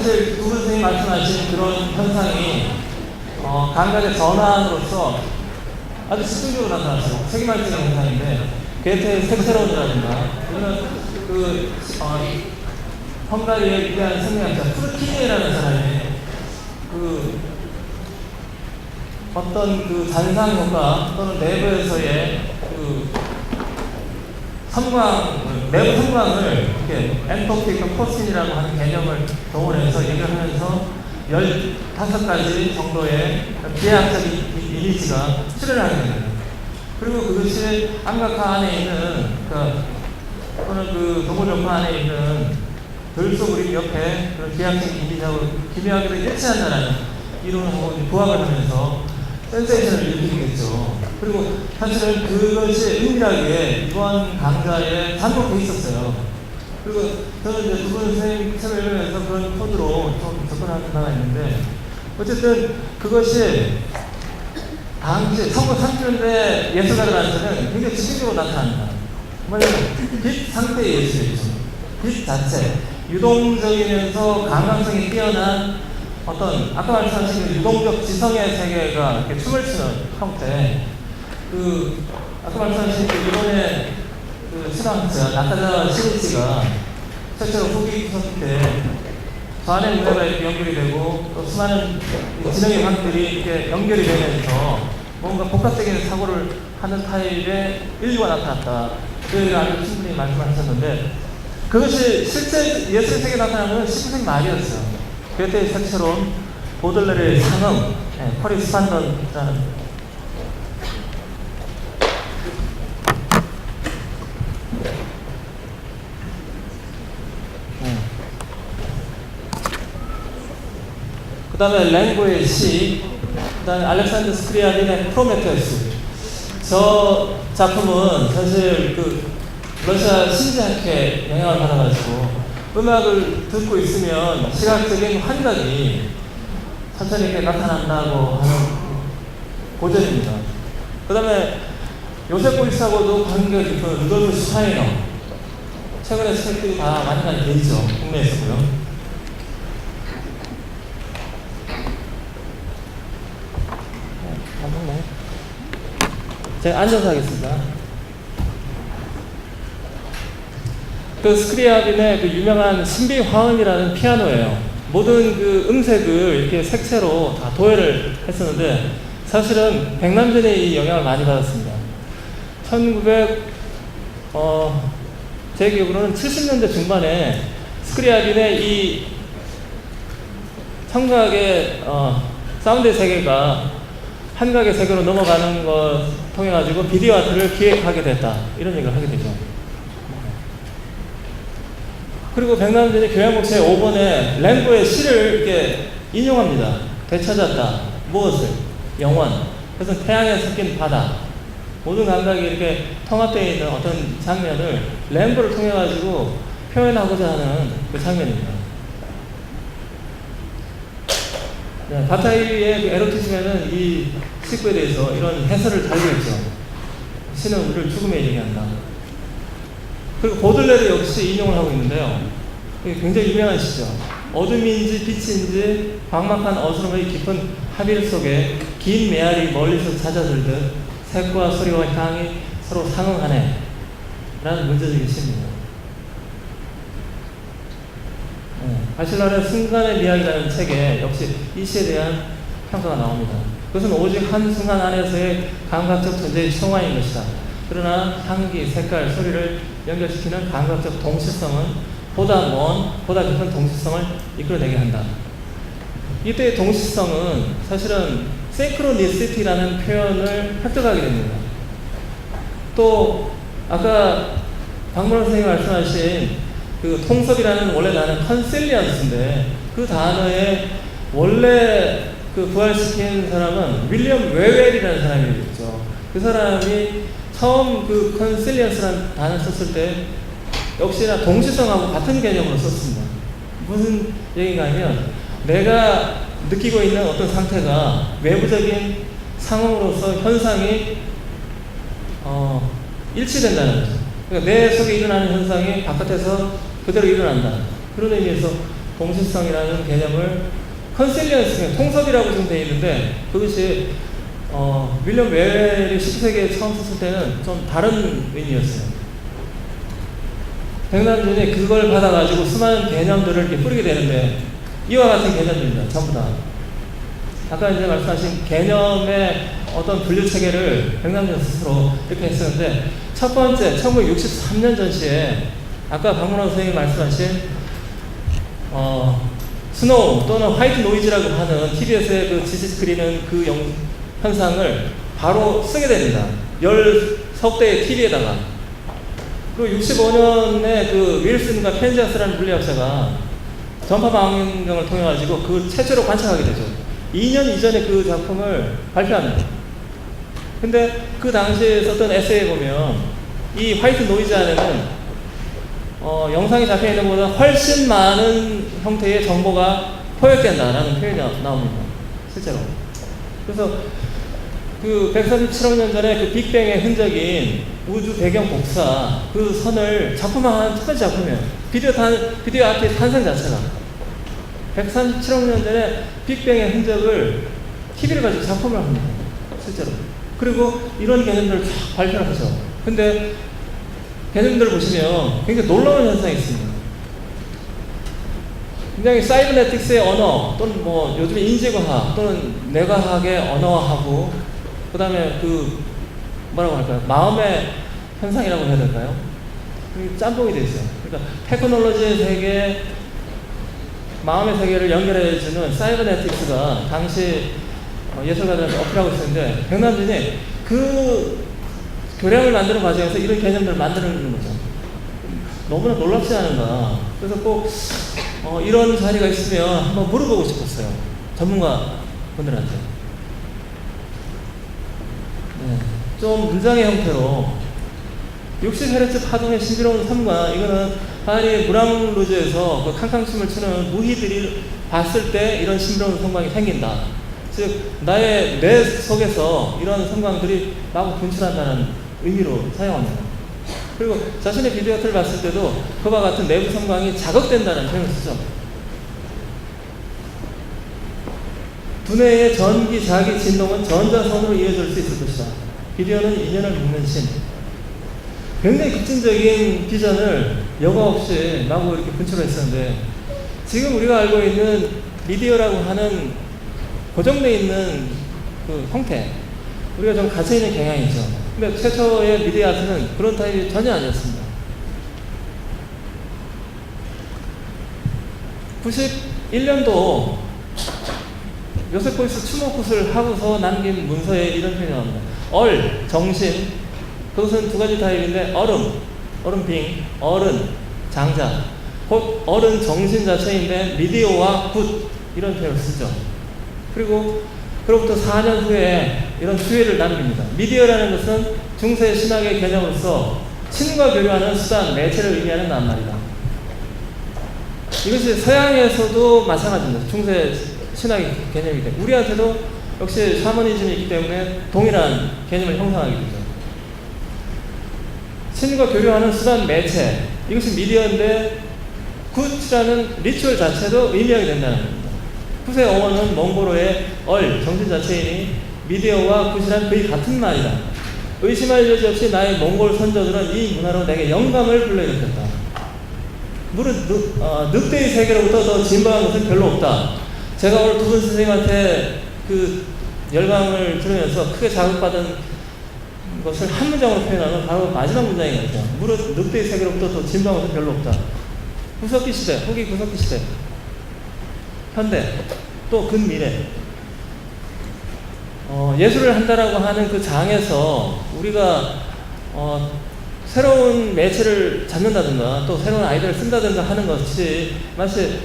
사실 두 선생님이 말씀하신 그런 현상이 감각의 전환으로서 아주 집중적으로 나타났어요. 세기말적인 현상인데 괴테의 색채론이라든가 이런 헝가리의 위대한 생명학자 프루키니에라는 사람이 어떤 잔상 효과 또는 내부에서의 내부 성광을 이렇게 엔토픽 포스틴이라고 하는 개념을 동원해서 얘기하면서 15가지 정도의 비해학적 이미지가 출현하게 됩니다. 그리고 그것이 암각화 안에 있는 또는 동물연파 안에 있는 들소그림 옆에 그런 비해학적 이미지하고 기묘하게도 일치한다는 이론하고 부합을 하면서 센세이션을 일으키겠죠. 그리고 사실은 그것이 은밀하게 이번 강좌에 잠복돼 있었어요. 그리고 저는 이제 두 분 선생님 설명하면서 그런 코드로 좀 접근하는 바가 있는데, 어쨌든 그것이 당시 1930년대 예술가들한테는 굉장히 집중적으로 나타납니다. 뭐냐면 빛 상태의 예술이죠. 빛 자체, 유동적이면서 감각성이 뛰어난 어떤 아까 말씀하신 유동적 지성의 세계가 이렇게 춤을 추는 형태, 아까 말씀하신 일본의 실험자 나카자 시니치가 최초로 후기 구성 때 저 안에 무대가 이렇게 연결이 되고 또 수많은 지능의 방들이 이렇게 연결이 되면서 뭔가 복합적인 사고를 하는 타입의 인류가 나타났다. 그 얘기를 아주 충분히 말씀하셨는데, 그것이 실제 예술 세계에 나타난 것은 19세기 말이었어요. 괴테의 색채론, 보들레르의 상음, 코리스판던이라는 그 다음에 랭고의 시, 그 다음에 알렉산더 스크리아빈의 프로메테우스. 저 작품은 사실 러시아 신지학회 영향을 받아가지고 음악을 듣고 있으면 시각적인 환각이 천천히 이렇게 나타난다고 하는 고전입니다. 그 다음에 요셉 보이스하고도 관계가 깊은 루돌프 슈타이너. 최근에 책들이 다 많이 되죠. 국내에서도요. 제가 앉아서 하겠습니다. 스크리아빈의 유명한 신비 화음이라는 피아노예요. 모든 음색을 이렇게 색채로 다 도열을 했었는데, 사실은 백남전의 이 영향을 많이 받았습니다. 제 기억으로는 70년대 중반에 스크리아빈의 이 청각의 사운드의 세계가 한각의 세계로 넘어가는 것 통해 가지고 비디오 아트를 기획하게 됐다, 이런 얘기를 하게 되죠. 그리고 백남전이 교양목차의 5번에 램보의 시를 이렇게 인용합니다. 되찾았다. 무엇을? 영원. 그래서 태양에 섞인 바다. 모든 감각이 이렇게 통합되어 있는 어떤 장면을 램보를 통해 가지고 표현하고자 하는 그 장면입니다. 네, 바타이의 에로티즘에는 이 식구에 대해서 이런 해설을 달고 있죠. 신은 우리를 죽음에 얘기한다. 그리고 보들레르 역시 인용을 하고 있는데요. 굉장히 유명한 시죠. 어둠인지 빛인지 광막한 어스름의 깊은 하빌 속에 긴 메아리 멀리서 찾아들듯 색과 소리와 향이 서로 상응하네 라는 문제적인 시입니다. 바실라의 순간의 미학이라는 책에 역시 이 시에 대한 평가가 나옵니다. 그것은 오직 한순간 안에서의 감각적 존재의 성화인 것이다. 그러나 향기, 색깔, 소리를 연결시키는 감각적 동시성은 보다 깊은 동시성을 이끌어내게 한다. 이때의 동시성은 사실은 synchronicity-라는 표현을 획득하게 됩니다. 또 아까 박문호 선생님이 말씀하신 통섭이라는 원래 단어는 컨실리언스인데, 그 단어에 원래 부활시킨 사람은 윌리엄 웨웰이라는 사람이었죠. 그 사람이 처음 컨실리언스라는 단어를 썼을 때 역시나 동시성하고 같은 개념으로 썼습니다. 무슨 얘기인가 하면, 내가 느끼고 있는 어떤 상태가 외부적인 상황으로서 현상이 일치된다는 거죠. 그러니까 내 속에 일어나는 현상이 바깥에서 그대로 일어난다. 그런 의미에서 동시성이라는 개념을 컨실리언스, 통섭이라고 좀 되어 있는데 그것이 윌리엄 웰이 19세기에 처음 썼을 때는 좀 다른 의미였어요. 백남준이 그걸 받아가지고 수많은 개념들을 이렇게 뿌리게 되는데 이와 같은 개념입니다. 전부 다. 아까 이제 말씀하신 개념의 어떤 분류 체계를 백남준 스스로 이렇게 했었는데 첫 번째 1963년 전시에 아까 박문호 선생님이 말씀하신 스노우 또는 화이트 노이즈라고 하는 TV에서의 그 지지 그리는 그 현상을 바로 쓰게 됩니다. 10석대의 TV에다가. 그리고 65년에 그 윌슨과 펜지아스라는 물리학자가 전파 망원경을 통해 가지고 그 최초로 관찰하게 되죠. 2년 이전에 그 작품을 발표합니다. 근데 그 당시에 썼던 에세이에 보면 이 화이트 노이즈 안에는 영상이 잡혀 있는 것보다 훨씬 많은 형태의 정보가 포획된다라는 표현이 나옵니다. 실제로. 그래서 그 137억 년 전에 그 빅뱅의 흔적인 우주 배경 복사 그 선을 작품화한 첫 번째 작품이에요. 비디오 아트의 탄생 자체가 137억 년 전에 빅뱅의 흔적을 TV를 가지고 작품을 합니다. 실제로. 그리고 이런 개념들을 쫙 발표를 하죠. 근데 개념들을 보시면 굉장히 놀라운 현상이 있습니다. 굉장히 사이버네틱스의 언어 또는 뭐 요즘 인지과학 또는 뇌과학의 언어하고 그 다음에 그 뭐라고 할까요? 마음의 현상이라고 해야 될까요? 짬뽕이 되어 있어요. 그러니까 테크놀로지의 세계, 마음의 세계를 연결해주는 사이버네틱스가 당시 예술가들한테 어필하고 있었는데 백남준이 그 교량을 만드는 과정에서 이런 개념들을 만드는 거죠. 너무나 놀랍지 않은가. 그래서 꼭 이런 자리가 있으면 한번 물어보고 싶었어요. 전문가 분들한테. 네. 좀 문장의 형태로 60Hz 파동의 신비로운 삶과 이거는 파리 무랑루즈에서 그 캉캉춤을 추는 무희들이 봤을 때 이런 신비로운 성광이 생긴다. 즉 나의 뇌 속에서 이런 성광들이 마구 분출한다는 의미로 사용합니다. 그리고 자신의 비디오 같은 걸 봤을 때도 그와 같은 내부 성광이 자극된다는 표현을 쓰죠. 두뇌의 전기, 자기, 진동은 전자선으로 이어질 수 있을 것이다. 비디오는 인연을 묶는 신. 굉장히 급진적인 비전을 여과 없이 마구 이렇게 분출했었는데 지금 우리가 알고 있는 미디어라고 하는 고정되어 있는 그 형태 우리가 좀 갇혀있는 경향이죠. 근데 최초의 미디어 아트는 그런 타입이 전혀 아니었습니다. 91년도 요셉 보이스 추모굿을 하고서 남긴 문서에 이런 표현이 나옵니다. 정신, 그것은 두 가지 타입인데 얼음빙, 어른, 장자. 곧 어른 정신 자체인데 미디어와 굿 이런 표현을 쓰죠. 그리고 그로부터 4년 후에 이런 수혜를 남깁니다. 미디어라는 것은 중세 신학의 개념으로서 신과 교류하는 수단, 매체를 의미하는 낱말이다. 이것이 서양에서도 마찬가지입니다. 중세 신학의 개념이기 때문에 우리한테도 역시 샤머니즘이 있기 때문에 동일한 개념을 형성하게 되죠. 신과 교류하는 수단, 매체 이것이 미디어인데 굿이라는 리추얼 자체도 의미하게 된다는 겁니다. 굿의 어원은 몽고로의 정신 자체이니 미디어와 굿이란 거의 같은 말이다. 의심할 여지 없이 나의 몽골 선조들은 이 문화로 내게 영감을 불러일으켰다. 무릇 늑대의 세계로부터 더 진보한 것은 별로 없다. 제가 오늘 두 분 선생님한테 그 열광을 들으면서 크게 자극받은 것을 한 문장으로 표현하면 바로 마지막 문장인 것 같아요. 무릇 늑대의 세계로부터 더 진보한 것은 별로 없다. 구석기 시대, 후기 구석기 시대, 현대, 또 근미래. 예술을 한다라고 하는 그 장에서 우리가 새로운 매체를 잡는다든가 또 새로운 아이디어를 쓴다든가 하는 것이 마치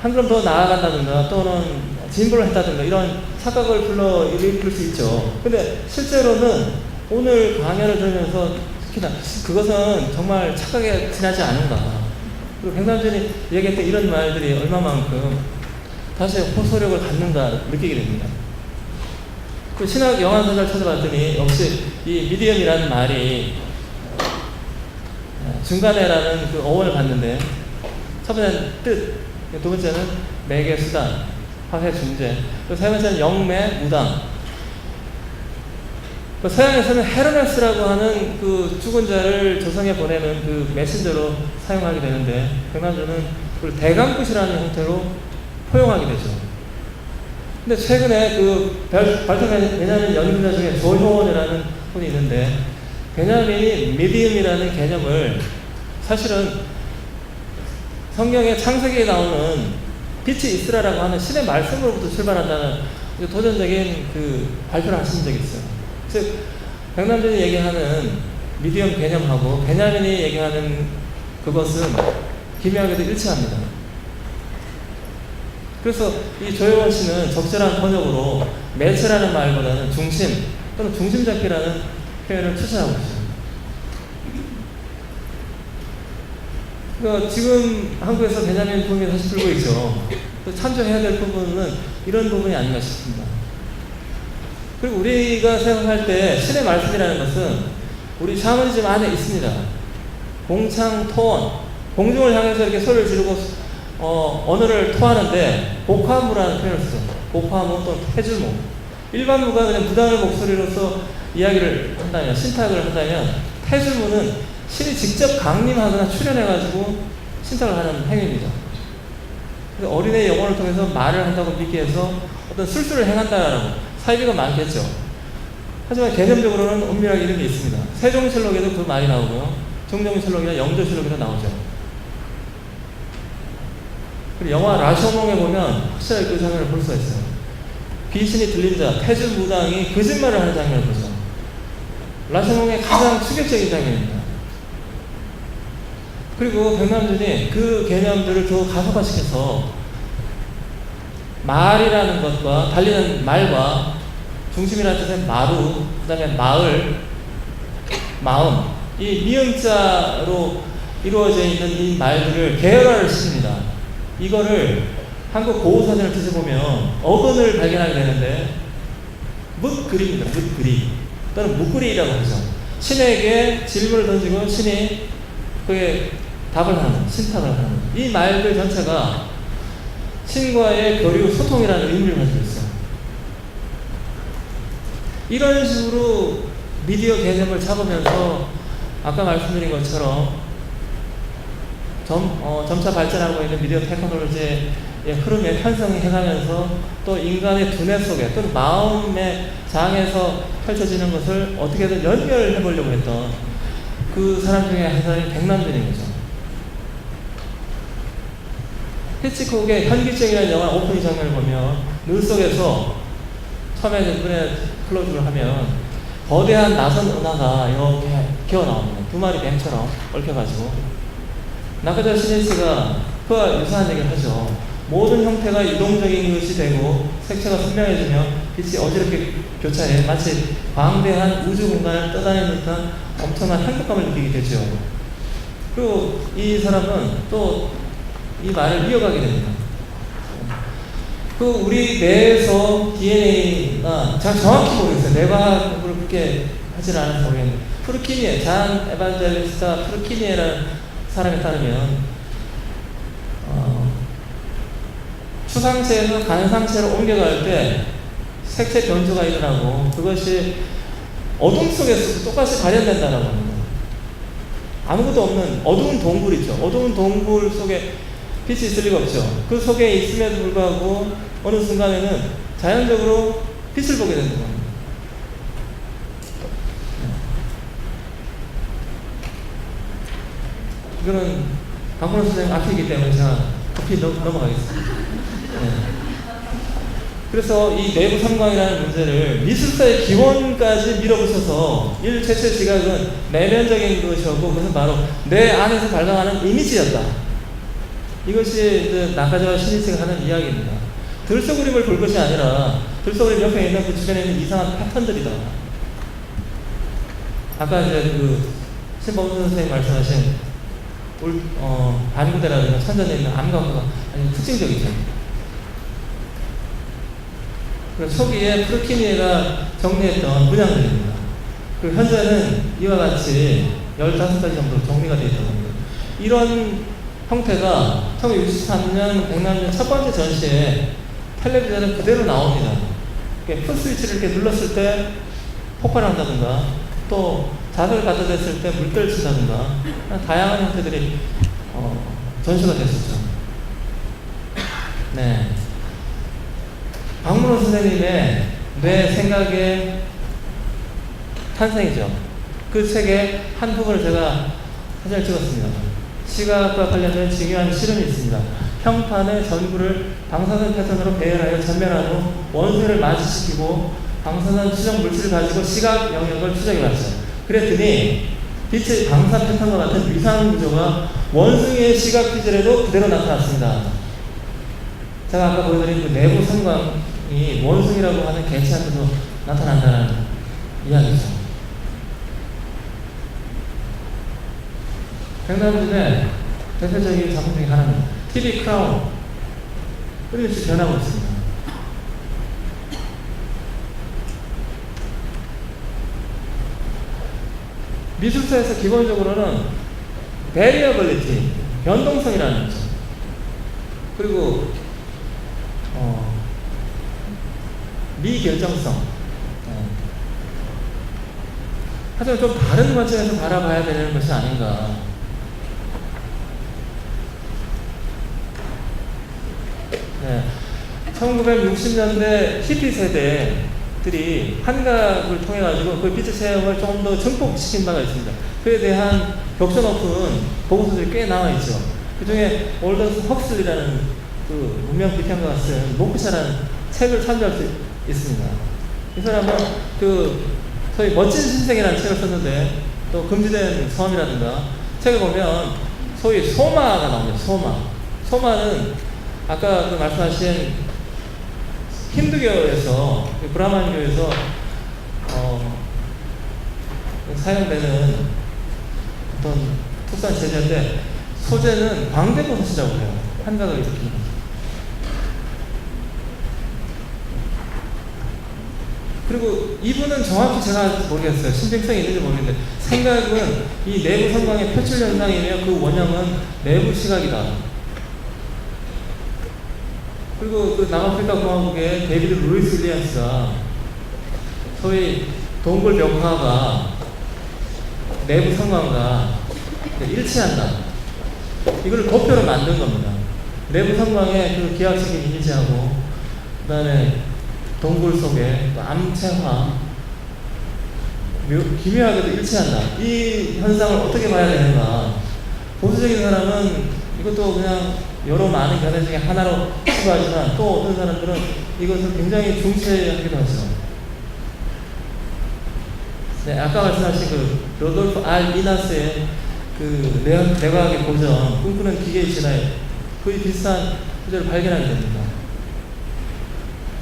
한 걸음 더 나아간다든가 또는 진보를 했다든가 이런 착각을 불러일으킬 수 있죠. 근데 실제로는 오늘 강연을 들으면서 특히나 그것은 정말 착각에 지나지 않은가. 그리고 백남준이 얘기했던 이런 말들이 얼마만큼 다시 호소력을 갖는가 느끼게 됩니다. 그 신학 영화사를 찾아봤더니 역시 이 미디엄이라는 말이 중간에라는 그 어원을 봤는데 첫 번째는 뜻, 두 번째는 매개 수단, 화해 중재, 또 세 번째는 영매 무당. 서양에서는 헤르메스라고 하는 그 죽은 자를 조성에 보내는 그 메신저로 사용하게 되는데, 백남주는 그걸 대감굿이라는 형태로 포용하게 되죠. 근데 최근에 그 발전 베냐민 연구자 중에 조효원이라는 분이 있는데, 베냐민이 미디움이라는 개념을 사실은 성경의 창세기에 나오는 빛이 있으라라고 하는 신의 말씀으로부터 출발한다는 도전적인 그 발표를 하신 적이 있어요. 즉, 백남준이 얘기하는 미디엄 개념하고 베냐민이 얘기하는 그것은 기묘하게도 일치합니다. 그래서 이 조효원 씨는 적절한 번역으로 매체라는 말보다는 중심 또는 중심 잡기라는 표현을 추천하고 있어요. 그러니까 지금 한국에서 베냐민 붐이 다시 불고 있죠. 참조해야 될 부분은 이런 부분이 아닌가 싶습니다. 그리고 우리가 생각할 때 신의 말씀이라는 것은 우리 샤머니즘 안에 있습니다. 공창 토언, 공중을 향해서 이렇게 소리를 지르고 언어를 토하는데 복화무라는 표현을 쓰죠. 복화무 또는 해줄무. 일반무가 그냥 무당의 목소리로서 이야기를 한다면, 신탁을 한다면, 해줄무는 신이 직접 강림하거나 출연해가지고 신탁을 하는 행위입니다. 그래서 어린애의 영혼을 통해서 말을 한다고 믿기 위해서 어떤 술수를 행한다라고 사이비가 많겠죠. 하지만 개념적으로는 엄밀하게 이런 게 있습니다. 세종실록에도 그 말이 나오고요. 정정실록이나 영조실록에도 나오죠. 그리고 영화 라쇼몽에 보면 확실하게 그 장면을 볼 수가 있어요. 귀신이 들린 자, 태줄무당이 거짓말을 하는 장면을 보죠. 라쇼몽의 가장 충격적인 장면입니다. 그리고 백남준이 그 개념들을 더 가속화시켜서 말이라는 것과 달리는 말과 중심이라는 뜻의 마루, 그 다음에 마을, 마음, 이 미음자로 이루어져 있는 이 말들을 계열화를 시킵니다. 이거를 한국 고우사전을 뒤져보면 어근을 발견하게 되는데 묵그리입니다. 묵그리 또는 묵그리라고 하죠. 신에게 질문을 던지고 신이 그에 답을 하는, 신탁을 하는 이 말들 전체가 신과의 교류, 소통이라는 의미를 가지고 있어요. 이런 식으로 미디어 개념을 잡으면서 아까 말씀드린 것처럼 점차 발전하고 있는 미디어 테크놀로지의 흐름에 편성해가면서 또 인간의 두뇌 속에 또는 마음의 장에서 펼쳐지는 것을 어떻게든 연결해 보려고 했던 그 사람 중에 한 사람이 백남준인 거죠. 히치콕의 현기증이라는 영화 오프닝 장면을 보면 늘 속에서 처음에 눈에 클로즈를 하면 거대한 나선 은하가 이렇게 기어 나옵니다. 두 마리 뱀처럼 얽혀가지고 나카자 시네스가 그와 유사한 얘기를 하죠. 모든 형태가 유동적인 것이 되고 색채가 선명해지며 빛이 어지럽게 교차해 마치 광대한 우주 공간을 떠다니는 듯한 엄청난 행복감을 느끼게 되죠. 그리고 이 사람은 또 이 말을 이어가게 됩니다. 그 우리 뇌에서 DNA가 잘 정확히 모르겠어요. 뇌과학 공부를 그렇게 하질 않아서 모르겠는데 프루키니에, 잔 에반젤리스타 프루키니에라는 사람에 따르면 추상체에서 간상체로 옮겨갈 때 색채 변조가 일어나고 그것이 어둠 속에서도 똑같이 발현된다라고 합니다. 아무것도 없는 어두운 동굴 있죠. 어두운 동굴 속에 빛이 있을 리가 없죠. 그 속에 있음에도 불구하고 어느 순간에는 자연적으로 빛을 보게 된다고 합니다. 이거는 강문호 선생님 앞이기 때문에 제가 급히 넘어가겠습니다. 네. 그래서 이 내부 삼광이라는 문제를 미술사의 기원까지 밀어붙여서 일체체 지각은 내면적인 것이었고 그것은 바로 내 안에서 발광하는 이미지였다. 이것이 나카자와 시니치가 하는 이야기입니다. 들소그림을 볼 것이 아니라 들소그림 옆에 있는 그 주변에 있는 이상한 패턴들이다. 아까 이제 그 신범수 선생님 말씀하신 반구대라든가 천전에 있는 암각화가 아주 특징적이죠. 초기에 프루키니에가 정리했던 문양들입니다. 그리고 현재는 이와 같이 15가지 정도 정리가 되어 있다고 합니다. 이런 형태가 1963년 백남년 첫 번째 전시에 텔레비전에 그대로 나옵니다. 풀스위치를 이렇게 눌렀을 때 폭발한다든가, 또 자석을 갖다 댔을 때 물결 친다든가, 다양한 형태들이 전시가 됐었죠. 네. 박문호 선생님의 뇌 생각의 탄생이죠. 그 책의 한 부분을 제가 사진을 찍었습니다. 시각과 관련된 중요한 실험이 있습니다. 평판의 전구를 방사선 패턴으로 배열하여 전면한 후 원소를 마취시키고 방사선 추적 물질을 가지고 시각 영역을 추적해봤어요. 그랬더니 빛의 방사 패턴과 같은 위상 구조가 원숭이의 시각 기질에도 그대로 나타났습니다. 제가 아까 보여드린 그 내부 선광이 원숭이라고 하는 개체한테도 나타난다는 이야기죠. 백남준의 대표적인 작품 중에 하나는 TV 크라운. 끊임없이 변하고 있습니다. 미술사에서 기본적으로는 베리어블리티, 변동성이라는 거죠. 그리고 미결정성. 하지만 좀 다른 관점에서 바라봐야 되는 것이 아닌가. 네. 1960년대 히피 세대들이 한각을 통해가지고 그 빛의 체험을 좀 더 증폭시킨 바가 있습니다. 그에 대한 격전 높은 보고서들이 꽤 나와있죠. 그 중에 올더스 헉슬리라는 그 문명 비평가가 쓴 모크샤라는 책을 참조할 수 있습니다. 이 사람은 그 소위 멋진 신생이라는 책을 썼는데, 또 금지된 섬이라든가 책을 보면 소위 소마가 나옵니다. 소마는 아까 그 말씀하신 힌두교에서, 브라만교에서 사용되는 어떤 특수한 제재인데, 소재는 광대버섯이라고 해요. 한각을 일으키는. 그리고 이분은 정확히 제가 모르겠어요. 신빙성이 있는지 모르겠는데, 생각은 이 내부 선광의 표출 현상이며 그 원형은 내부 시각이다. 그리고 그 남아프리카 공화국의 데이비드 루이스 윌리엄스가 소위 동굴 벽화가 내부 선광과 일치한다. 이걸 도표로 만든 겁니다. 내부 선광의 그 기하학적인 이미지하고, 그 다음에 동굴 속에 암체화, 기묘하게도 일치한다. 이 현상을 어떻게 봐야 되는가. 보수적인 사람은 이것도 그냥 여러 많은 견해 중에 하나로 추구하지만, 또 어떤 사람들은 이것을 굉장히 중시하기도 하죠. 네, 아까 말씀하신 그 로돌프 알 이나스의 그 뇌과학의 고전, 꿈꾸는 기계의 진화에 거의 비슷한 소재를 발견하게 됩니다.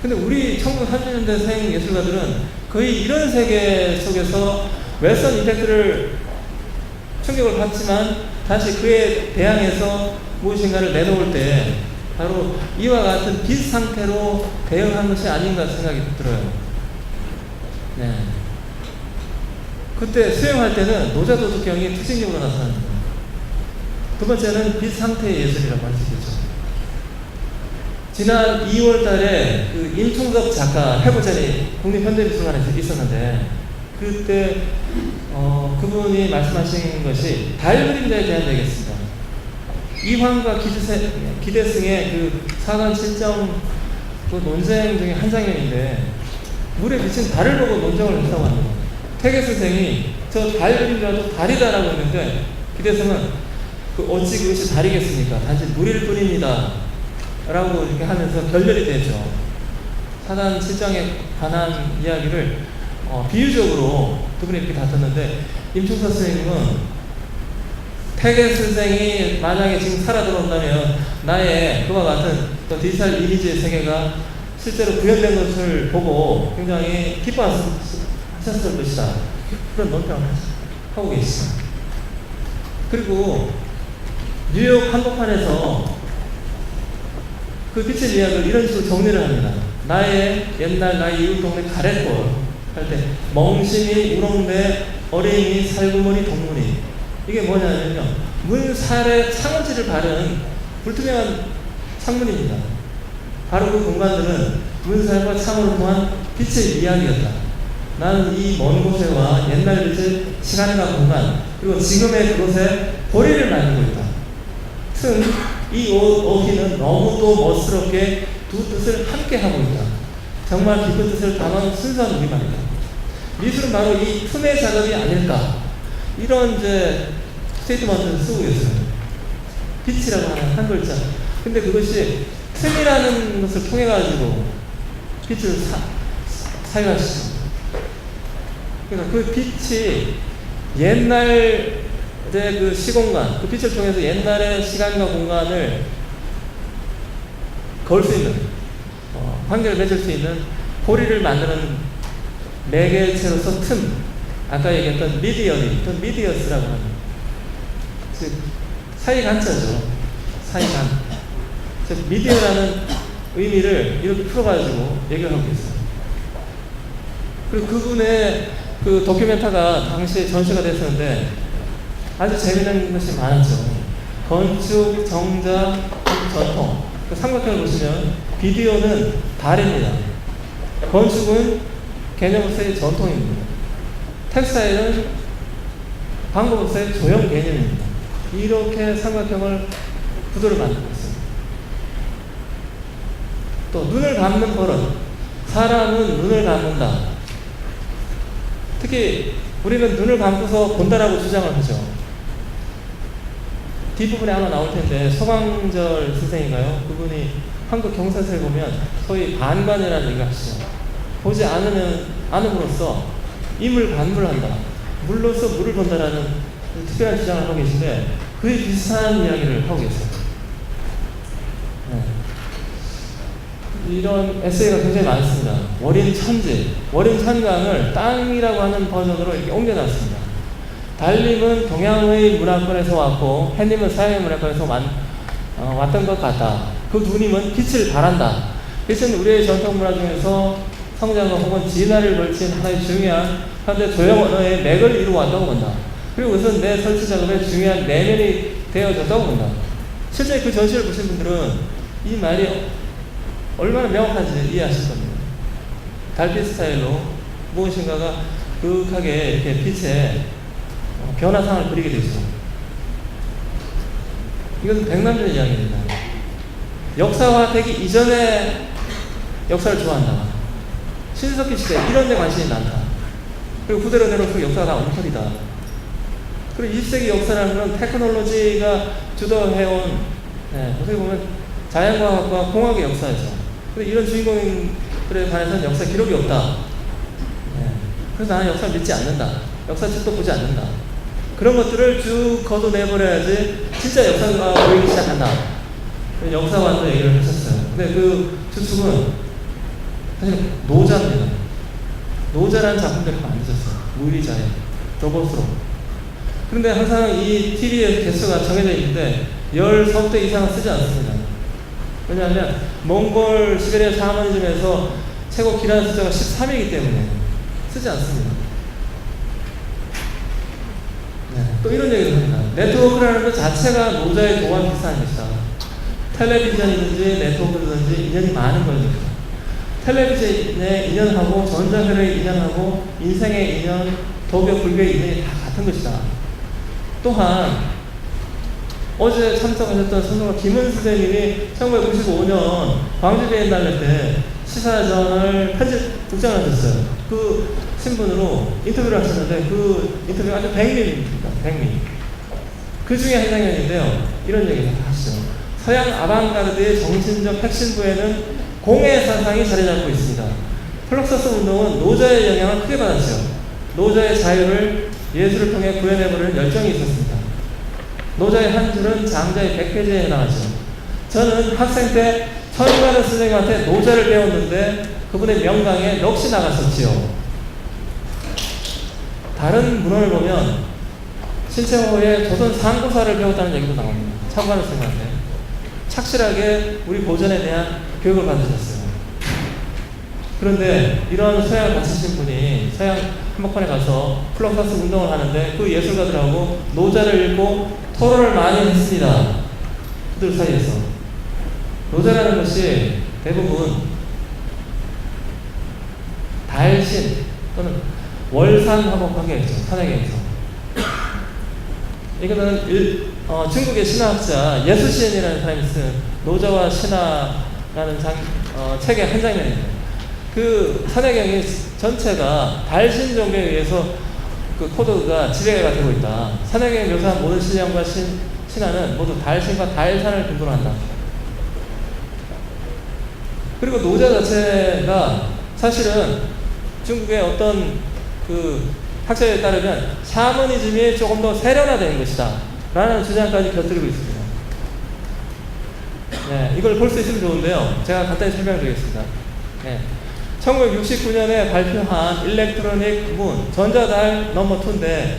근데 우리 1930년대생 예술가들은 거의 이런 세계 속에서 웰선 이펙트를 충격을 받지만 다시 그에 대항해서 무엇인가를 내놓을 때 바로 이와 같은 빛 상태로 대응한 것이 아닌가 생각이 들어요. 네. 그때 수행할 때는 노자도덕경이 특징적으로 나타납니다. 두 번째는 빛 상태의 예술이라고 할 수 있겠죠. 지난 2월 달에 그 임충섭 작가 회고전이 국립현대미술관에서 있었는데, 그때 그분이 말씀하신 것이 달 그림자에 대한 얘기였습니다. 이황과 기대승의 그 사관 친정 그 논쟁 중에 한 장면인데, 물에 비친 달을 보고 논쟁을 했다고 합니다. 태계 선생이 저 달 그림자도 달이다라고 했는데, 기대승은 그 어찌 그것이 달이겠습니까? 단지 물일 뿐입니다. 라고 이렇게 하면서 결렬이 되죠. 사단 실정에 관한 이야기를 비유적으로 두 분이 이렇게 다퉜는데, 임충섭 선생님은 태계 선생이 만약에 지금 살아 들어온다면 나의 그와 같은 또 디지털 이미지의 세계가 실제로 구현된 것을 보고 굉장히 기뻐하셨을 것이다. 그런 논평을 하고 계시죠. 그리고 뉴욕 한복판에서 그 빛의 이야기를 이런 식으로 정리를 합니다. 나의 옛날 나의 이웃 동네 가래골 할 때 멍심이 우렁대 어린이 살구머리 동문이, 이게 뭐냐면요, 문살에 창호지를 바른 불투명한 창문입니다. 바로 그 공간들은 문살과 창호를 통한 빛의 이야기였다. 나는 이 먼 곳에와 옛날 빛의 시간과 공간, 그리고 지금의 그곳에 고리를 만들고 있다. 이 어휘는 너무도 멋스럽게 두 뜻을 함께 하고 있다. 정말 깊은 뜻을 담은 순수한 우리말이다. 미술은 바로 이 틈의 작업이 아닐까, 이런 이제 스테이트먼트를 쓰고 있어요. 빛이라고 하는 한 글자. 근데 그것이 틈이라는 것을 통해 가지고 빛을 사용하시죠. 그러니까 그 빛이 옛날의 그 시공간, 그 빛을 통해서 옛날의 시간과 공간을 걸 수 있는, 관계를 맺을 수 있는 고리를 만드는 매개체로서 틈, 아까 얘기했던 미디어니, 또 미디어스라고 하는, 즉 사이간자죠. 사이간. 즉 미디어라는 의미를 이렇게 풀어가지고 얘기를 하고 있어요. 그리고 그분의 그 다큐멘터가 당시에 전시가 됐었는데 아주 재미난 것이 많았죠. 건축, 정자, 전통. 그 삼각형을 보시면 비디오는 달입니다. 건축은 개념으로서의 전통입니다. 텍스타일은 방법으로서의 조형 개념입니다. 이렇게 삼각형을 구도를 만들고 있습니다. 또 눈을 감는 버릇. 사람은 눈을 감는다. 특히 우리는 눈을 감고서 본다라고 주장을 하죠. 뒷부분에 아마 나올 텐데 서광절 선생인가요? 그분이 한국 경사서에 보면 소위 반관이라는 얘기를 하시죠. 보지 않음으로써 임을 관물한다. 물로서 물을 본다라는 특별한 주장을 하고 계신데 그에 비슷한 이야기를 하고 계세요. 이런 에세이가 굉장히 많습니다. 월인 천지, 월인 천강을 땅이라고 하는 버전으로 이렇게 옮겨놨습니다. 달님은 동양의 문화권에서 왔고 햇님은 서양의 문화권에서 왔던 것 같다. 그 두 님은 빛을 발한다. 빛은 우리의 전통 문화 중에서 성장과 혹은 진화를 걸친 하나의 중요한 현대 조형 언어의 맥을 이루어왔다고 본다. 그리고 우선 내 설치 작업의 중요한 내면이 되어졌다고 본다. 실제 그 전시를 보신 분들은 이 말이 얼마나 명확한지 이해하실 겁니다. 달빛 스타일로 무엇인가가 극하게 이렇게 빛의 변화상을 그리게 되죠. 이것은 백남전의 이야기입니다. 역사화되기 이전에 역사를 좋아한다. 신석기 시대 이런 데 관심이 많다. 그리고 그대로 내려올수록 역사가 다 엉터리다. 그리고 20세기 역사라는 건 테크놀로지가 주도해온, 어떻게 보면 자연과학과 공학의 역사죠. 근데 이런 주인공들에 관해서는 역사 기록이 없다. 그래서 나는 역사를 믿지 않는다. 역사책도 보지 않는다. 그런 것들을 쭉 걷어내버려야지 진짜 역사가 보이기 시작한다. 역사관도 얘기를 하셨어요. 근데 그 주축은 사실 노자입니다. 노자라는 작품들을 만드셨어요. 무의자에 로봇으로. 그런데 항상 이 TV의 개수가 정해져 있는데 10서부터 이상은 쓰지 않습니다. 왜냐하면 몽골 시베리아 샤머니즘에서 최고 길이라는 숫자가 13이기 때문에 쓰지 않습니다. 또 이런 얘기를 합니다. 네트워크라는 것 자체가 노자의 도와 비슷한 것이다. 텔레비전이든지 네트워크든지 인연이 많은 거니까. 텔레비전의 인연하고 전자회로의 인연하고 인생의 인연, 도교, 불교의 인연이 다 같은 것이다. 또한 어제 참석하셨던 선생님 김은 선생님이 1995년 광주 비엔날레 때 시사전을 국장을 하셨어요. 그 신분으로 인터뷰를 하셨는데 그 인터뷰가 아주 백미입니다. 백미. 그 중에 한 장면인데요. 이런 얘기를 하시죠. 서양 아방가르드의 정신적 핵심부에는 공의 사상이 자리 잡고 있습니다. 플럭서스 운동은 노자의 영향을 크게 받았죠. 노자의 자유를 예술을 통해 구현해보려는 열정이 있었습니다. 노자의 한 줄은 장자의 100페이지에 해당하죠. 저는 학생 때 천가르 선생님한테 노자를 배웠는데 그분의 명강에 넋이 나갔었지요. 다른 문헌을 보면 신채호의 조선 상고사를 배웠다는 얘기도 나옵니다. 천가르 선생님한테 착실하게 우리 고전에 대한 교육을 받으셨어요. 그런데 이런 서양을 가르치신 분이 서양 한복판에 가서 플럭서스 운동을 하는데 그 예술가들하고 노자를 읽고 토론을 많이 했습니다. 그들 사이에서. 노자라는 것이 대부분 달신 또는 월산화복하겠죠. 산에게서. 이거는 중국의 신화학자 예수시인이라는 사람이 쓴 노자와 신화라는 책의 한 장면입니다. 그 산해경이 전체가 달신 종교에 의해서 그 코드가 지배가 되고 있다. 산해경이 묘사한 모든 신령과 신화는 모두 달신과 달산을 근거로 한다. 그리고 노자 자체가 사실은 중국의 어떤 그 학자에 따르면 샤머니즘이 조금 더 세련화된 것이다 라는 주장까지 곁들이고 있습니다. 네, 이걸 볼 수 있으면 좋은데요. 제가 간단히 설명드리겠습니다. 네. 1969년에 발표한 일렉트로닉 문, 전자달 넘버 2인데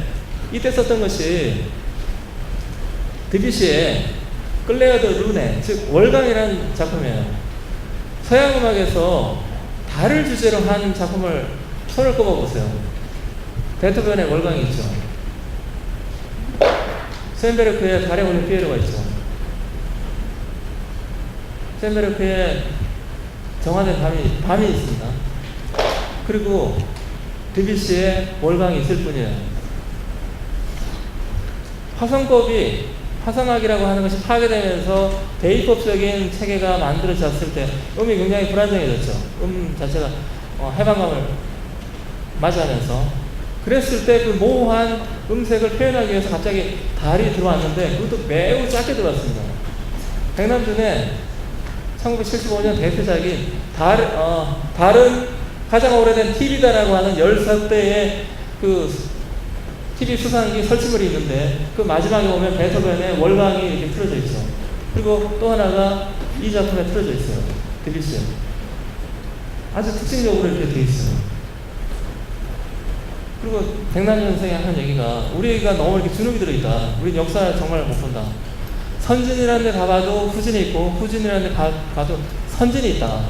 이때 썼던 것이 드뷔시의 클레어 드 루네, 즉 월광이라는 작품이에요. 서양 음악에서 달을 주제로 한 작품을 손을 꼽아보세요. 베토벤의 월광이 있죠. 쇤베르크의 달에 올린 피에로가 있죠. 쇤베르크의 정화된 밤이 있습니다. 그리고 드뷔시의 월광이 있을 뿐이에요. 화성학이라고 하는 것이 파괴되면서 대입법적인 체계가 만들어졌을 때 음이 굉장히 불안정해졌죠. 자체가 해방감을 맞이하면서 그랬을 때 그 모호한 음색을 표현하기 위해서 갑자기 달이 들어왔는데 그것도 매우 짧게 들어왔습니다. 백남준의 1975년 대표작인 달은 가장 오래된 TV다라고 하는 16대의 그 TV 수상기 설치물이 있는데 그 마지막에 보면 베토벤의 월광이 이렇게 틀어져 있죠. 그리고 또 하나가 이 작품에 틀어져 있어요. 드뷔시. 아주 특징적으로 이렇게 되어 있어요. 그리고 백남준 선생이 하는 얘기가 우리가 너무 이렇게 주눅이 들어있다. 우린 역사를 정말 못 본다. 선진이라는 데 가봐도 후진이 있고 후진이라는 데 가도 선진이 있다.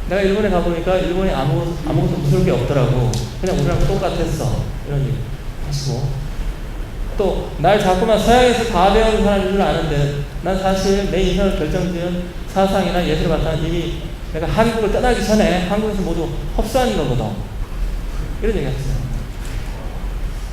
내가 일본에 가보니까 일본이 아무것도 무서울 게 없더라고. 그냥 우리랑 똑같았어. 이런 얘기 하시고 또 날 자꾸만 서양에서 다 배우는 사람인 줄 아는데 난 사실 내 인생을 결정지은 사상이나 예술을 바탕 이미 내가 한국을 떠나기 전에 한국에서 모두 흡수한 거거든. 이런 얘기 했어요.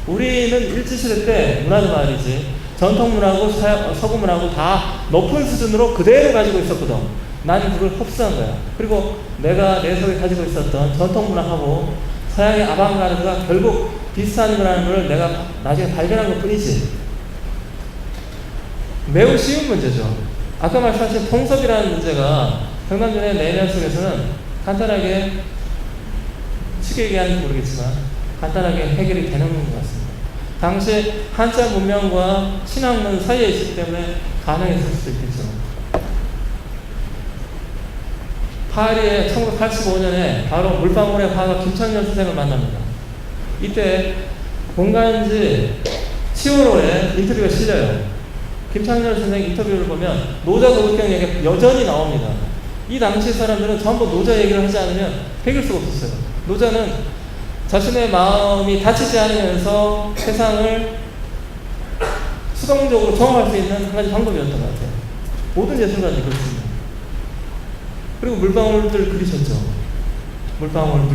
우리는 일제시대 때 문화도 말이지 전통문화고 서구문화고 다 높은 수준으로 그대로 가지고 있었거든. 나는 그걸 흡수한 거야. 그리고 내가 내 속에 가지고 있었던 전통문화하고 서양의 아방가르드가 결국 비슷한 거라는 걸 내가 나중에 발견한 것 뿐이지. 매우 쉬운 문제죠. 아까 말씀하신 통섭이라는 문제가 백남준의 내면 속에서는 간단하게 쉽게 얘기하는지 모르겠지만 간단하게 해결이 되는 것 같습니다. 당시 한자 문명과 신학문 사이에 있기 때문에 가능했을 수도 있겠죠. 파리에 1985년에 바로 물방울의 화가 김창렬 선생을 만납니다. 이때 공간지 10월호에 인터뷰가 실려요. 김창렬 선생 인터뷰를 보면 노자 도덕경 얘기가 여전히 나옵니다. 이 당시 사람들은 전부 노자 얘기를 하지 않으면 해결 수가 없었어요. 노자는 자신의 마음이 다치지 않으면서 세상을 수동적으로 경험할 수 있는 한 가지 방법이었던 것 같아요. 모든 예술가들이 그렇습니다. 그리고 물방울들 그리셨죠. 물방울.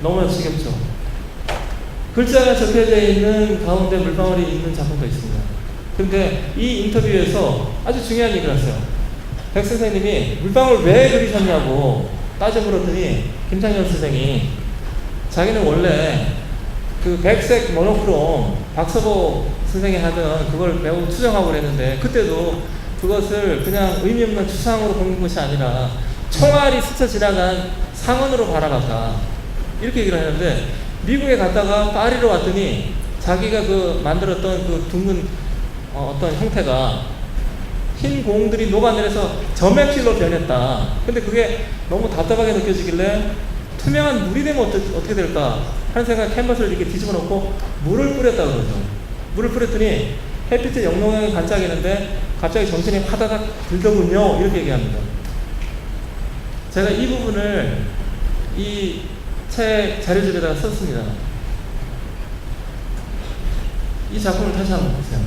너무나 지겹죠. 글자가 적혀져 있는 가운데 물방울이 있는 작품도 있습니다. 근데 이 인터뷰에서 아주 중요한 얘기를 하세요. 백 선생님이 물방울 왜 그리셨냐고 따져 물었더니 김창렬 선생이 자기는 원래 그 백색 모노크롬 박서보 선생이 하던 그걸 매우 추정하고 그랬는데 그때도 그것을 그냥 의미 없는 추상으로 본 것이 아니라 총알이 스쳐 지나간 상언으로 바라봤다. 이렇게 얘기를 하는데 미국에 갔다가 파리로 왔더니 자기가 그 만들었던 그 둥근 어떤 형태가 흰 공들이 녹아내려서 점액질로 변했다. 근데 그게 너무 답답하게 느껴지길래 투명한 물이 되면 어떻게 될까 하는 생각 캔버스를 이렇게 뒤집어 놓고 물을 뿌렸다고 그러죠. 물을 뿌렸더니 햇빛에 영롱하게 반짝이는데 갑자기 정신이 화다닥 들더군요. 이렇게 얘기합니다. 제가 이 부분을 이 책 자료집에다가 썼습니다. 이 작품을 다시 한번 보세요.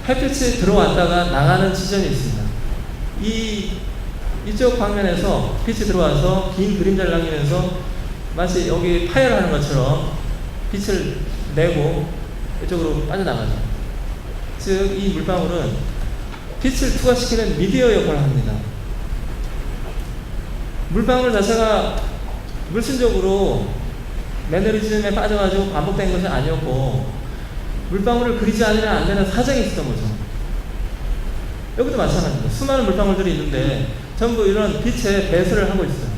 햇빛이 들어왔다가 나가는 지점이 있습니다. 이쪽 방면에서 빛이 들어와서 긴 그림자를 남기면서 마치 여기 파열을 하는 것처럼 빛을 내고 이쪽으로 빠져나가죠. 즉, 이 물방울은 빛을 투과시키는 미디어 역할을 합니다. 물방울 자체가 물순적으로 매너리즘에 빠져가지고 반복된 것이 아니었고, 물방울을 그리지 않으면 안 되는 사정이 있었던 거죠. 여기도 마찬가지입니다. 수많은 물방울들이 있는데 전부 이런 빛에 배설을 하고 있어요.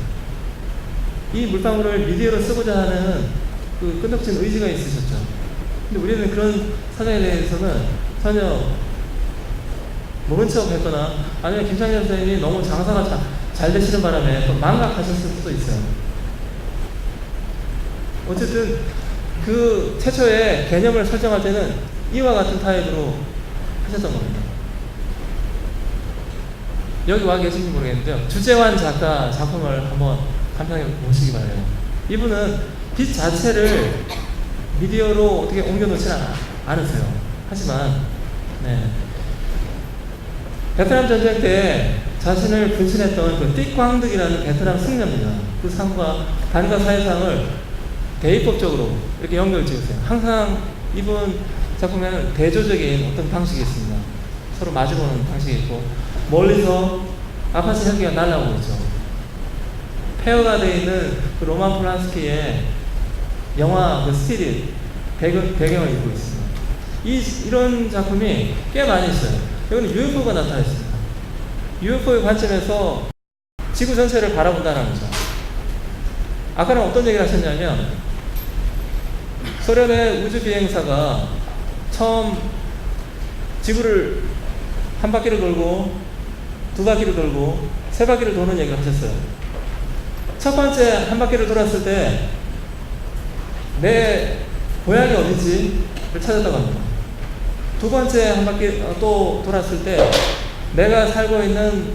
이 물방울을 미디어로 쓰고자 하는 그 끈덕진 의지가 있으셨죠. 근데 우리는 그런 사정에 대해서는 전혀 모른 척 했거나, 아니면 김창현 선생님이 너무 장사가 잘 되시는 바람에 또 망각하셨을 수도 있어요. 어쨌든 그 최초의 개념을 설정할 때는 이와 같은 타입으로 하셨던 겁니다. 여기 와 계신지 모르겠는데요, 주재환 작가 작품을 한번 간단하게 보시기 바래요. 이분은 빛 자체를 미디어로 어떻게 옮겨놓지는 않으세요. 하지만 베트남 전쟁 때 자신을 분신했던 그 띡광득이라는 베트남 승려입니다. 그 상과 반가 사회상을 대입법적으로 이렇게 연결 지으세요. 항상 이분 작품에는 대조적인 어떤 방식이 있습니다. 서로 마주보는 방식이 있고, 멀리서 아파트 헬기가 날아오고 있죠. 폐허가 되어 있는 그 로만 폴란스키의 영화 그 스틸이 배경을 이루고 있습니다. 이런 작품이 꽤 많이 있어요. 여기는 UFO가 나타나 있습니다. UFO의 관점에서 지구 전체를 바라본다는 거죠. 아까는 어떤 얘기를 하셨냐면, 소련의 우주 비행사가 처음 지구를 한 바퀴를 돌고 두 바퀴를 돌고 세 바퀴를 도는 얘기를 하셨어요. 첫 번째 한 바퀴를 돌았을 때 내 고향이 어디지를 찾았다고 합니다. 두 번째 한 바퀴 또 돌았을 때 내가 살고 있는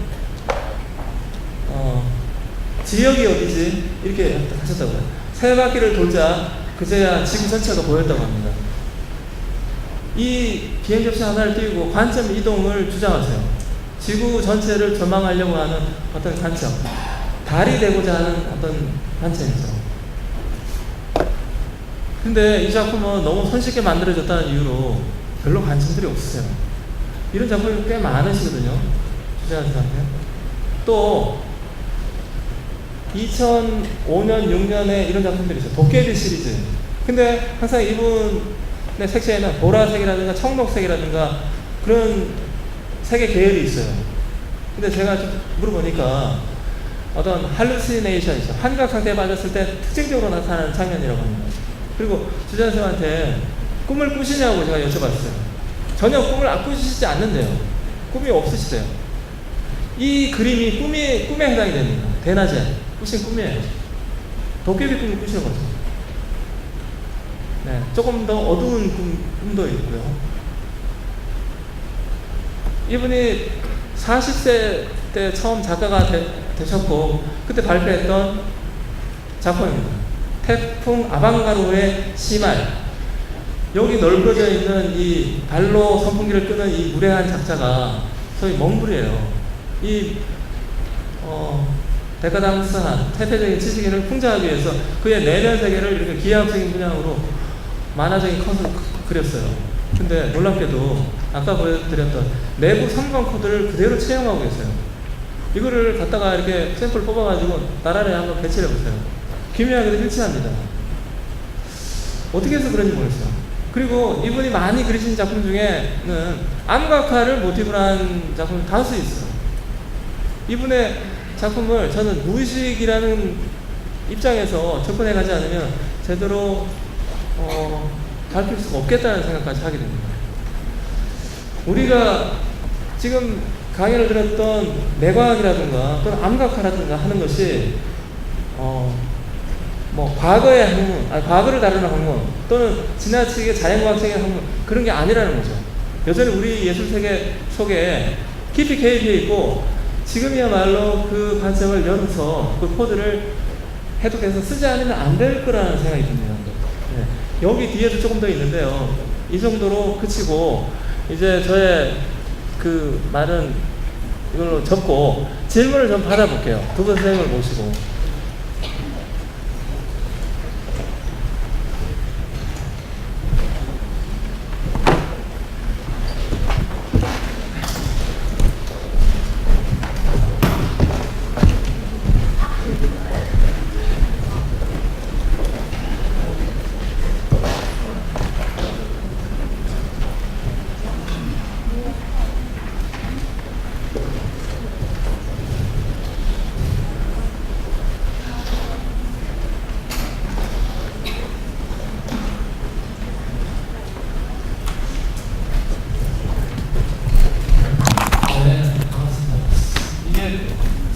지역이 어디지 이렇게 하셨다고 해요. 세 바퀴를 돌자 그제야 지구 전체가 보였다고 합니다. 이 비행접시 하나를 띄우고 관점 이동을 주장하세요. 지구 전체를 전망하려고 하는 어떤 관점, 달이 되고자 하는 어떤 관점이죠. 근데 이 작품은 너무 손쉽게 만들어졌다는 이유로 별로 관심들이 없으세요. 이런 작품이 꽤 많으시거든요. 주제한테. 또 2005년, 6년에 이런 작품들이 있어요. 도깨비 시리즈. 근데 항상 이분의 색채에는 보라색이라든가 청록색이라든가 그런 색의 계열이 있어요. 근데 제가 좀 물어보니까 어떤 할루시네이션이죠. 환각 상태에 빠졌을 때 특징적으로 나타나는 장면이라고 합니다. 그리고 주전 선생님한테 꿈을 꾸시냐고 제가 여쭤봤어요. 전혀 꿈을 안 꾸시지 않는데요. 꿈이 없으시대요. 이 그림이 꿈에 해당이 됩니다. 대낮에 꾸신 꿈이에요. 도깨비 꿈을 꾸시는 거죠. 네, 조금 더 어두운 꿈도 있고요. 이분이 40세 때 처음 작가가 되셨고 그때 발표했던 작품입니다. 태풍 아방가로의 시말. 여기 넓어져 있는 이 발로 선풍기를 끄는 이 무례한 작자가 소위 멍불이에요. 이 데카당스한 태폐적인 지식인을 풍자하기 위해서 그의 내면 세계를 이렇게 기하학적인 분양으로 만화적인 컷으로 그렸어요. 근데 놀랍게도 아까 보여드렸던 내부 성광 코드를 그대로 채용하고 계세요. 이거를 갖다가 이렇게 샘플 뽑아가지고 나란히 한번 배치를 해보세요. 기묘하게도 일치합니다. 어떻게 해서 그런지 모르겠어요. 그리고 이분이 많이 그리신 작품 중에는 암각화를 모티브로 한 작품이 다수 있어요. 이분의 작품을 저는 무의식이라는 입장에서 접근해 가지 않으면 제대로 밝힐 수가 없겠다는 생각까지 하게 됩니다. 우리가 지금 강의를 들었던 내과학이라든가 또는 암각화라든가 하는 것이 과거의 학문, 과거를 다루는 학문 또는 지나치게 자연과학적인 학문 그런 게 아니라는 거죠. 여전히 우리 예술세계 속에 깊이 개입해 있고 지금이야말로 그 관점을 열어서 그 코드를 해독해서 쓰지 않으면 안 될 거라는 생각이 드네요. 네. 여기 뒤에도 조금 더 있는데요. 이 정도로 그치고 이제 저의 그 말은 이걸로 접고 질문을 좀 받아볼게요. 두 분 선생님을 모시고.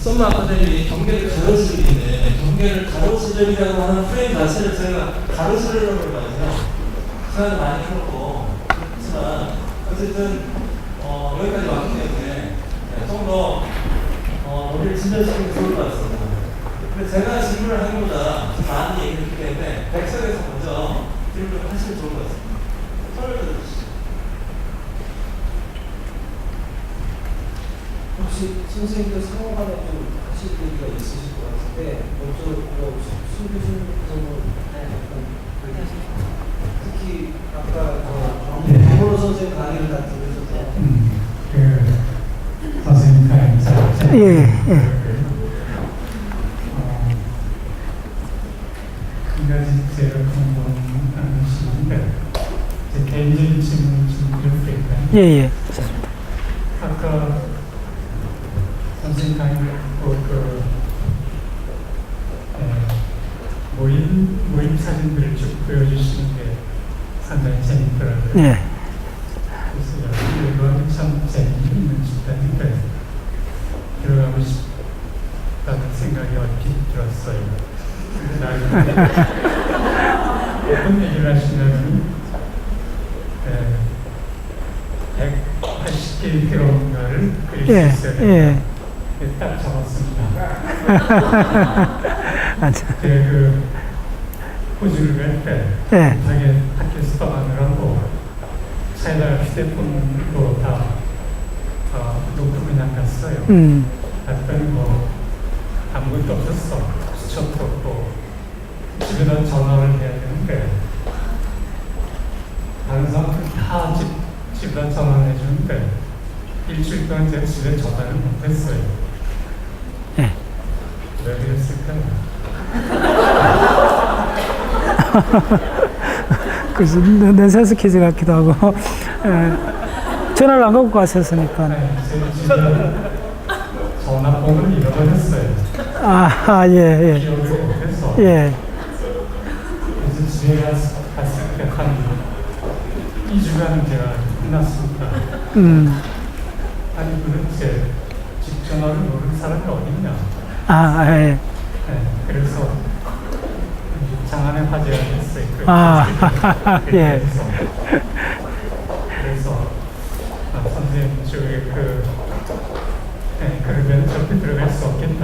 썸머 아카데미 경계를 가로수길인데 경계를 가로수길이라고 하는 프레임 자체를 저희가 가로수길이라고 하거든요. 시간을 많이 풀었고 그렇지만 어쨌든 여기까지 왔기 때문에 좀 더 우리를 진전시키는 게 좋을 것 같습니다. 근데 제가 질문을 하기보다 많이 얘기했기 때문에 백석에서 먼저 질문을 하시면 좋을 것 같습니다. 설명 들어주시죠. 혹시 선생님도 상호간에 좀 하실 얘기가 있으실 것 같은데 먼저 수 교수님부터 특히 아까 박문호 선생님 강의를 다 들으셔서 그 선생님 강의 잘 한 가지 제가 궁금한 것인데 제 개인적인 질문을 좀 드려도 될까요? 예. 아까 선생님 강의 모임 사진들을 쭉 보여주시는 게 상당히 재밌더라고요. 예. 그래서 이건 참 재미있는 집단인데 들어가고 싶다는 생각이 얼핏 들었어요. 근데 나중에 어떤 얘기를 하시냐면 180km인가를 그릴 수 있어요. 예. 딱 적었습니다. 제가 그 호주를 갈 때 자기 학교에서 떠나느라고 차에다가 휴대폰도 다 놓고 그냥 갔어요. 갔더니 뭐 아무것도 없었어. 수첩도 없고 집에다 전화를 해야 되는데 다른 사람들 다 집에다 전화를 해주는데 일주일 동안 제가 집에 전화를 못했어요. 왜 그랬을까요? 그래서 넌센스 퀴즈 같기도 하고 전화를 안 갖고 갔었으니까. 제 집에 전화번호를 잃어버렸어요. 예. 기억을 못해서. 예. 그래서 집에 갔을 때 한 2주간 제가 끝났습니다. 아니 도대체 집 전화를 모르는 사람이 어딨냐? 예. 그래서 장안의 화제가 됐어요. 예. 그래서 선생님 저기 그러면 저렇게 들어갈 수 없겠다.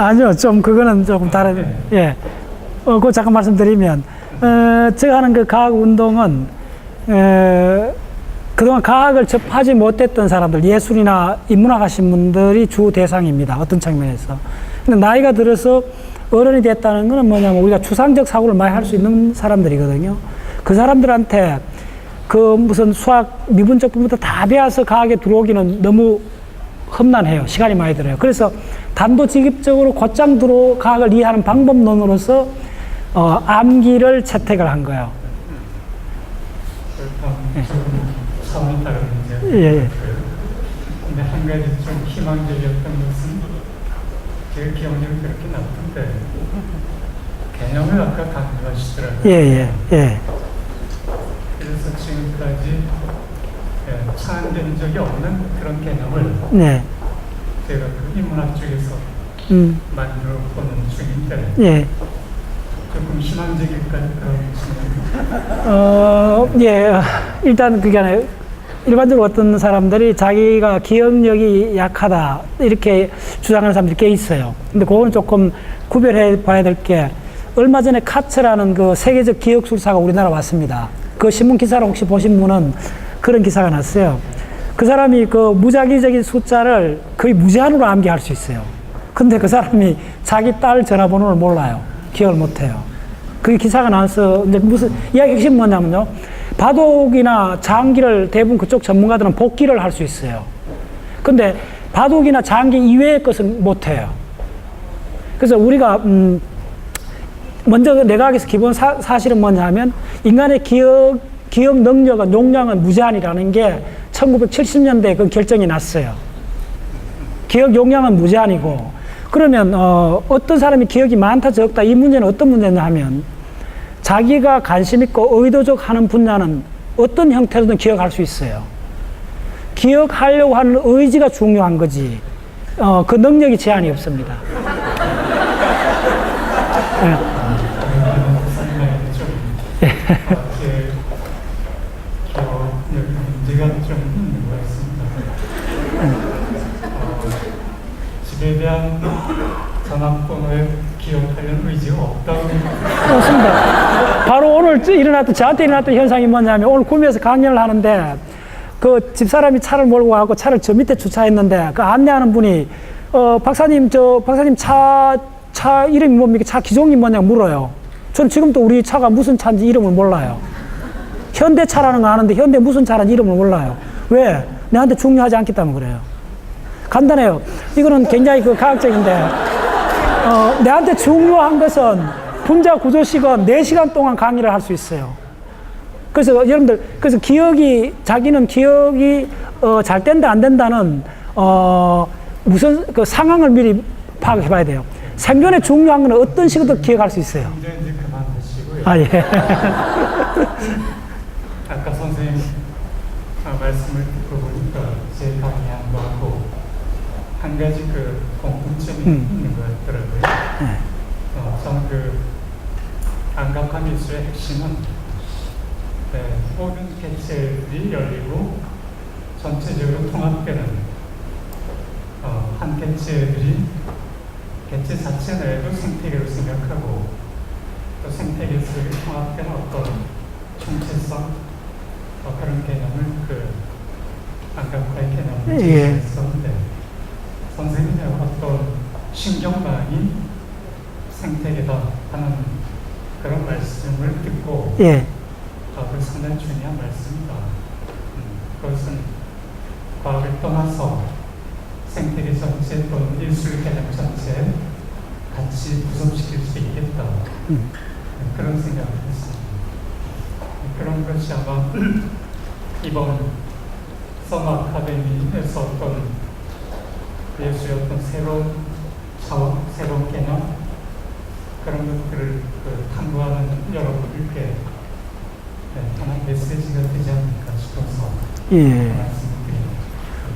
아니요, 좀 그거는 조금 다른. 예. 그거 잠깐 말씀드리면 제가 하는 그 과학 운동은 그동안 과학을 접하지 못했던 사람들, 예술이나 인문학 하신 분들이 주 대상입니다. 어떤 측면에서. 근데 나이가 들어서 어른이 됐다는 것은 뭐냐면 우리가 추상적 사고를 많이 할 수 있는 사람들이거든요. 그 사람들한테 그 무슨 수학, 미분적 부분부터 다 배워서 과학에 들어오기는 너무 험난해요. 시간이 많이 들어요. 그래서 단도직입적으로 곧장 들어 과학을 이해하는 방법론으로서 암기를 채택을 한 거예요. 차원이 다른 문제. 근데 한 가지 좀 희망적이었던 것은 제 기억력이 그렇게 나쁜데 개념을 아까 강조하시더라고요. 그래서 지금까지 차안된 적이 없는 그런 개념을 제가 그 인문학 쪽에서 만들어 보는 중인데 조금 희망적일까요? 그런 측면이? 일단 그게 아니라 일반적으로 어떤 사람들이 자기가 기억력이 약하다 이렇게 주장하는 사람들이 꽤 있어요. 근데 그거는 조금 구별해 봐야 될 게 얼마 전에 카츠라는 그 세계적 기억술사가 우리나라 왔습니다. 그 신문 기사를 혹시 보신 분은 그런 기사가 났어요. 그 사람이 그 무작위적인 숫자를 거의 무제한으로 암기할 수 있어요. 근데 그 사람이 자기 딸 전화번호를 몰라요. 기억을 못해요. 그 기사가 나와서 이제 무슨 이야기 핵심 뭐냐면요. 바둑이나 장기를 대부분 그쪽 전문가들은 복기를 할 수 있어요. 근데 바둑이나 장기 이외의 것은 못해요. 그래서 우리가 먼저 내각에서 기본 사실은 뭐냐면 인간의 기억 능력은 용량은 무제한이라는 게 1970년대에 그 결정이 났어요. 기억 용량은 무제한이고 그러면 어떤 사람이 기억이 많다 적다 이 문제는 어떤 문제냐 하면 자기가 관심 있고 의도적 하는 분야는 어떤 형태로든 기억할 수 있어요. 기억하려고 하는 의지가 중요한 거지 그 능력이 제한이 없습니다. 문제가 좀 있는 것 같습니다. 집에 대한 전화번호를 기억하려는 의지가 없다고. 그렇습니다. 바로 오늘 저한테 일어났던 현상이 뭐냐면 오늘 구미에서 강연을 하는데 그 집사람이 차를 몰고 가고 차를 저 밑에 주차했는데 그 안내하는 분이 박사님 차 이름이 뭡니까? 차 기종이 뭐냐고 물어요. 저는 지금도 우리 차가 무슨 차인지 이름을 몰라요. 현대차라는 거 아는데 현대 무슨 차라는 이름을 몰라요. 왜? 내한테 중요하지 않기 때문에 그래요. 간단해요. 이거는 굉장히 그 가학적인데 내한테 중요한 것은 분자 구조식은 4시간 동안 강의를 할 수 있어요. 그래서 여러분들 그래서 자기는 기억이 잘 된다 안 된다는 무슨 그 상황을 미리 파악해 봐야 돼요. 생존에 중요한 건 어떤 식으로도 기억할 수 있어요. 이제 그만하시고요. 아, 예. 아까 선생님 말씀을 듣고 보니까 제 강의한 거하고 한 가지 그 공통점이 있는 것 같더라고요. 저는 그 안각화 미술의 핵심은 모든 개체들이 열리고 전체적으로 통합되는 한 개체 자체 내에도 생태계로 생각하고 또 생태계 속에 통합된 어떤 총체성 그런 개념을 그 안각화의 개념을 제시했었는데 선생님의 어떤 신경망이 생태계다 하는 그런 말씀을 듣고 그걸 상당히 중요한 말씀이다. 그것은 과학을 떠나서 생태계 전체 또는 예술 개념 전체에 같이 구성시킬 수 있겠다. 그런 생각을 했습니다. 그런 것이 아마 이번 서머 아카데미에서 어떤 예술의 어떤 새로운 차원, 새로운 개념 그런 것들을 탐구하는 여러분들께 하나의 메시지가 되지 않을까 싶어서